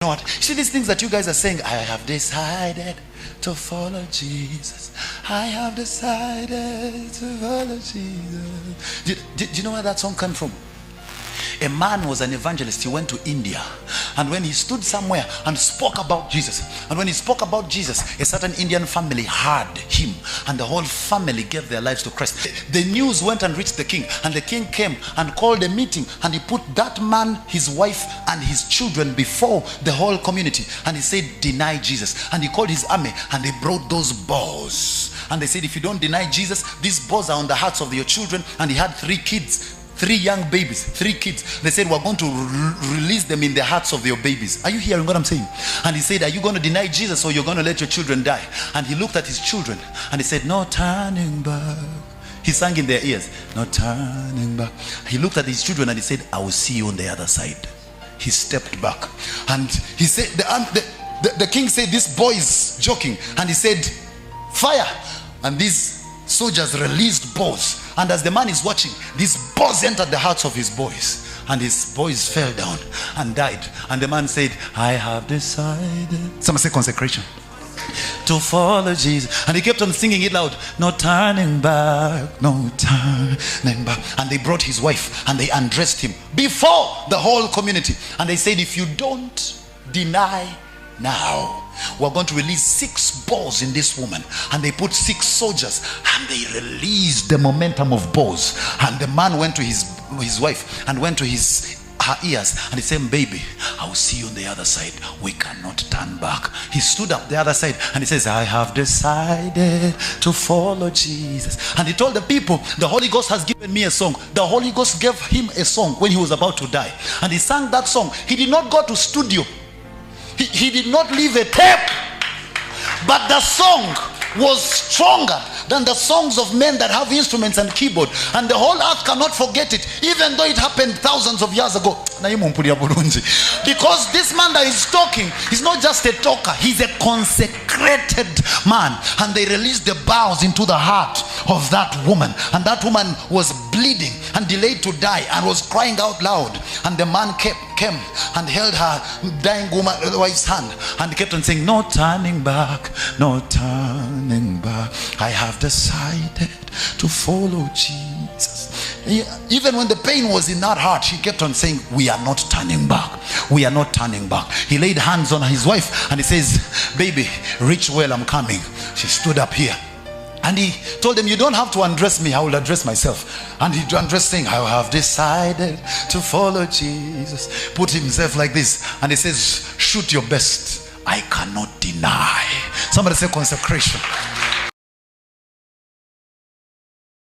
You know what? See these things that you guys are saying, I have decided to follow Jesus. I have decided to follow Jesus. Do you know where that song came from? A man was an evangelist. He went to India, and when he stood somewhere and spoke about Jesus, and when he spoke about Jesus, a certain Indian family heard him, and the whole family gave their lives to Christ. The news went and reached the king, and the king came and called a meeting, and he put that man, his wife, and his children before the whole community, and he said, deny Jesus. And he called his army, and they brought those bows, and they said, if you don't deny Jesus, these bows are on the hearts of your children. And he had 3 kids, 3 young babies, 3 kids. They said, we're going to release them in the hearts of your babies. Are you hearing what I'm saying? And he said, are you going to deny Jesus, or you're going to let your children die? And he looked at his children and he said, no turning back. He sang in their ears, no turning back. He looked at his children and he said, I will see you on the other side. He stepped back, and he said, the king said, this boy is joking. And he said, fire. And these soldiers released bows, and as the man is watching, these bows entered the hearts of his boys, and his boys fell down and died. And the man said, I have decided, someone say consecration, to follow Jesus. And he kept on singing it loud, no turning back, no turning back. And they brought his wife and they undressed him before the whole community, and they said, if you don't deny now, we're going to release 6 bows in this woman. And they put 6 soldiers, and they released the momentum of bows. And the man went to his wife and went to her ears, and he said, baby, I will see you on the other side. We cannot turn back. He stood up the other side and he says, I have decided to follow Jesus. And he told the people, the Holy Ghost has given me a song. The Holy Ghost gave him a song when he was about to die, and he sang that song. He did not go to studio. He did not leave a tape, but the song was stronger than the songs of men that have instruments and keyboard, and the whole earth cannot forget it, even though it happened thousands of years ago. Because this man that is talking, he's not just a talker, he's a consecrated man. And they released the bows into the heart of that woman, and that woman was bleeding and delayed to die and was crying out loud. And the man came and held her dying wife's hand and kept on saying, no turning back, no turning back. I have decided to follow Jesus. Even when the pain was in that heart, she kept on saying, we are not turning back, we are not turning back. He laid hands on his wife and he says, baby, reach well, I'm coming. She stood up here, and he told them, you don't have to undress me, I will address myself. And he undressed, saying, I have decided to follow Jesus. Put himself like this, and he says, shoot your best, I cannot deny. Somebody say consecration.